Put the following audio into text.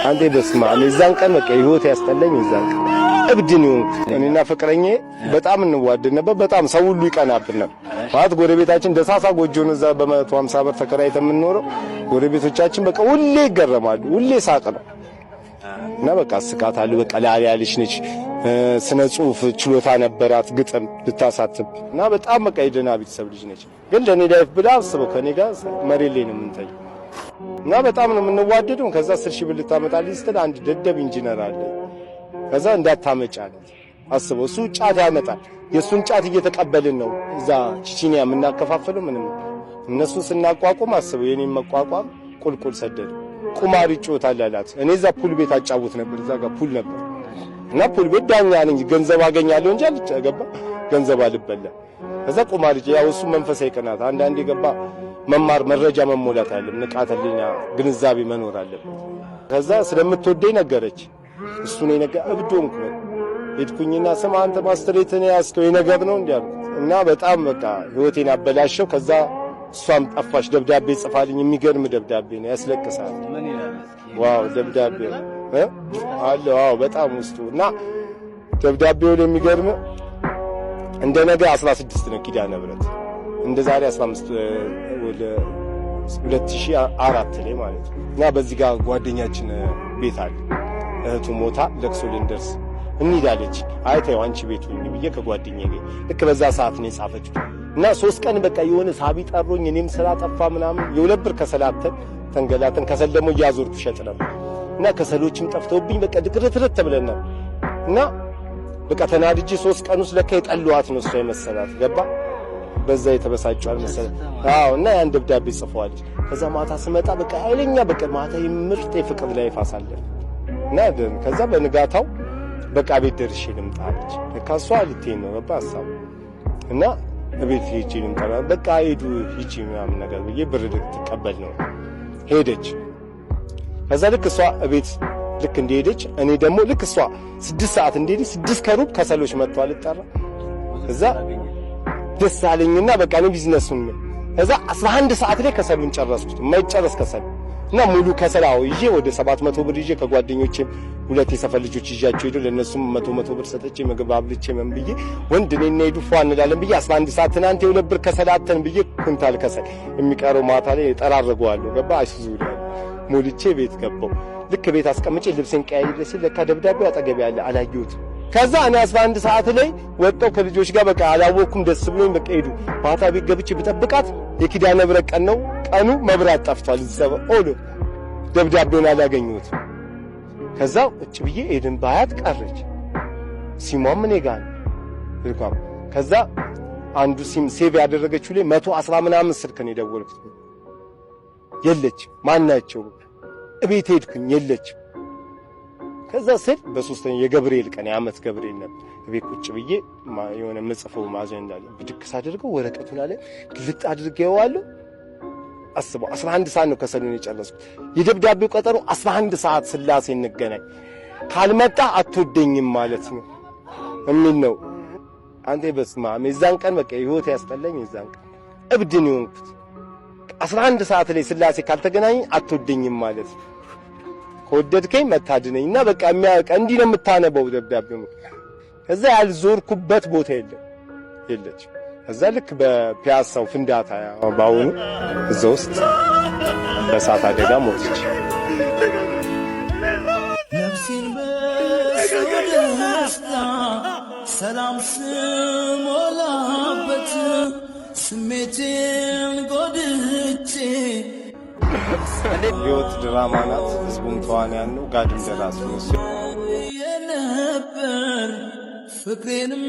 አንዴ በስማ እዛን ቀን በቃ ህይወት ያስጠላኝ እዛን ቀን እብድ ነው። እኔና ፍቅረኛዬ በጣም እንዋደድ ነበር። በጣም ሰው ሁሉ ይቀናብን ነበር። ማለት ጎረቤታችን ደሳሳ ጎጆን እዛ በ150 ብር ተከራይተን የምንኖረው ጎረቤቶቻችን በቃ ሁሌ ይገረማሉ። ሁሌ ሳቅ ነው እና በቃ ስቃታለሁ። በቃ ላሊ ያለች ነች። ስነ ጽሁፍ ችሎታ ነበራት፣ ግጥም ልታሳትም እና በጣም በቃ የደህና ቤተሰብ ልጅ ነች። ግን ለኔ ላይፍ ብላ አስበው ከኔ ጋር መሬት ላይ ነው የምንተኝ እና በጣም ነው የምንዋደደው። ከዛ 10 ሺህ ብር ልታመጣልኝ ስትል አንድ ደደብ ኢንጂነር አለ። ከዛ እንዳታመጫ ነው አስበው። እሱ ጫት ያመጣል። የሱን ጫት እየተቀበልን ነው እዛ ቺቺኒያ የምናከፋፍለው። ምንም እነሱ ስናቋቁም አስበው የኔን መቋቋም ቁልቁል ሰደደ። ቁማር ይጮታል አላት። እኔ እዛ ፑል ቤት አጫውት ነበር። እዛ ጋር ፑል ነበር እና ፑል ቤት ዳኛ ነኝ። ገንዘብ አገኛለሁ እንጂ አልጨገባ ገንዘብ አልበላ። ከዛ ቁማር ያው እሱ መንፈሳዊ ቅናት አንዳንዴ ገባ መማር መረጃ መሞላት አለ። ንቃተ ህሊና ግንዛቤ መኖር አለበት። ከዛ ስለምትወደኝ ነገረች። እሱ ነው ነገር እብዶንኩ ሄድኩኝና ስማ አንተ ማስተሬት ነው ያስከው የነገር ነው እንዴ አልኩት እና በጣም በቃ ህይወቴን አበላሸው። ከዛ እሷም ጠፋሽ። ደብዳቤ ጽፋልኝ የሚገርም ደብዳቤ ነው ያስለቅሳል። ዋው ደብዳቤ አለ ዋው በጣም ውስጡ እና ደብዳቤው የሚገርም እንደ ነገ 16 ነው ኪዳነ ምህረት እንደ ዛሬ 15 ወደ 2004 ላይ ማለት ነው። እና በዚህ ጋር ጓደኛችን ቤት አለ። እህቱ ሞታ ለቅሶ ልንደርስ እንሂዳለች። አይ ተይው አንቺ ቤት ሁኚ ብዬ ከጓደኛዬ ጋር ልክ በዛ ሰዓት ነው የጻፈችው። እና 3 ቀን በቃ የሆነ ሳቢ ጠሮኝ እኔም ስራ ጠፋ ምናምን የ2 ብር ከሰላተን ተንገላተን ከሰል ደግሞ እያዞርኩ ሸጥ ነበር። እና ከሰሎችም ጠፍተውብኝ በቃ ድክርትርት ተብለና እና በቃ ተናድጄ 3 ቀን ውስጥ ለካ የጠሏት ነው እሷ የመሰላት ገባ። በዛ የተበሳጨው መሰለኝ። አዎ እና ያን ደብዳቤ ጽፈዋለች። ከዛ ማታ ስመጣ በቃ ኃይለኛ በቃ ማታ የምርጥ የፍቅር ላይ ፋሳለች። እና ከዛ በንጋታው በቃ ቤት ደርሼ ልምጣ አለች። ለካ እሷ ልትሄድ ነው ገባ ሐሳብ እና ቤት ሄጄ ልምጣ በቃ ሄዱ ሂጂ ምናምን ነገር ብዬ ብር ልትቀበል ነው ሄደች። ከዛ ልክ እሷ ቤት ልክ እንደሄደች እኔ ደግሞ ልክ እሷ 6 ሰዓት እንደሄደች 6 ከሩብ ከሰሎች መጥተዋል ልጠራ ከዛ ደስ አለኝና በቃ ነው ቢዝነሱን ከዛ 11 ሰዓት ላይ ከሰሉን ጨረስኩት። የማይጨረስ ከሰል እና ሙሉ ከሰላው ይዤ ወደ 700 ብር ይዤ ከጓደኞቼም 2 የሰፈር ልጆች ይዣቸው ሄዱ። ለነሱም 100 ብር ሰጥቼ ምግብ አብልቼ ምን ብዬ ወንድ ነኝ እና ሄዱ ፏ እንላለን ብዬ 11 ሰዓት ትናንት የ2 ብር ከሰላተን ብዬ ኩንታል ከሰል የሚቀረው ማታ ላይ ጠራርገዋለሁ ገባ አይሱዙ ሞልቼ ቤት ገባው። ልክ ቤት አስቀምጬ ልብሴን ቀያይሬ ሲል ለካ ደብዳቤው አጠገብ ያለ አላየሁትም። ከዛ እኔ 11 ሰዓት ላይ ወጣው ከልጆች ጋር በቃ አላወኩም። ደስ ብሎኝ በቃ ሄዱ። ማታ ቤት ገብቼ ብጠብቃት የኪዳነ ምህረት ቀን ነው። ቀኑ መብራት ጠፍቷል። እዛው ኦሎ ደብዳቤውን አላገኘሁትም። ከዛ እጭ ብዬ ኤድን ባያት ቀረች። ሲሟም እኔ ጋር ነው። ከዛ አንዱ ሲም ሴቭ ያደረገችው ላይ 110 ምናምን ስልክ ነው የደወልኩት። የለች ማናቸው እቤት ሄድኩኝ የለች። ከዛ ስል በ3ኛ የገብርኤል ቀን የዓመት ገብርኤል ነበር። እቤት ቁጭ ብዬ የሆነ መጽፈው ማዘንዳ ላይ ብድክስ አድርገው ወረቀቱን አለ ግልጥ አድርጌዋለሁ። አስበው 11 ሰዓት ነው ከሰሉን የጨረስኩት። የደብዳቤው ቀጠሮ 11 ሰዓት ስላሴ እንገናኝ ካልመጣ አትወደኝም ማለት ነው የሚል ነው። አንተ በስማ የዛን ቀን በቃ ህይወት ያስጠላኝ። የዛን ቀን እብድ ነው የሆንኩት። 11 ሰዓት ላይ ስላሴ ካልተገናኘኝ አትወደኝም ማለት ነው። ከወደድከኝ መታድነኝና በቃ የሚያውቅ እንዲህ ነው የምታነበው ደብዳቤው። ከዛ ያልዞርኩበት ቦታ የለች። ከዛ ልክ በፒያሳው ፍንዳታ ባውኑ እዛ ውስጥ በእሳት አደጋ ሞተች። ነፍሴን በሰደስታ ሰላም ስሞላበት ስሜቴን ጎድቼ ህይወት ድራማ ናት። ህዝቡም ተዋንያን ነው። ጋድም ደራሲ ነው የነበር ፍቅሬንም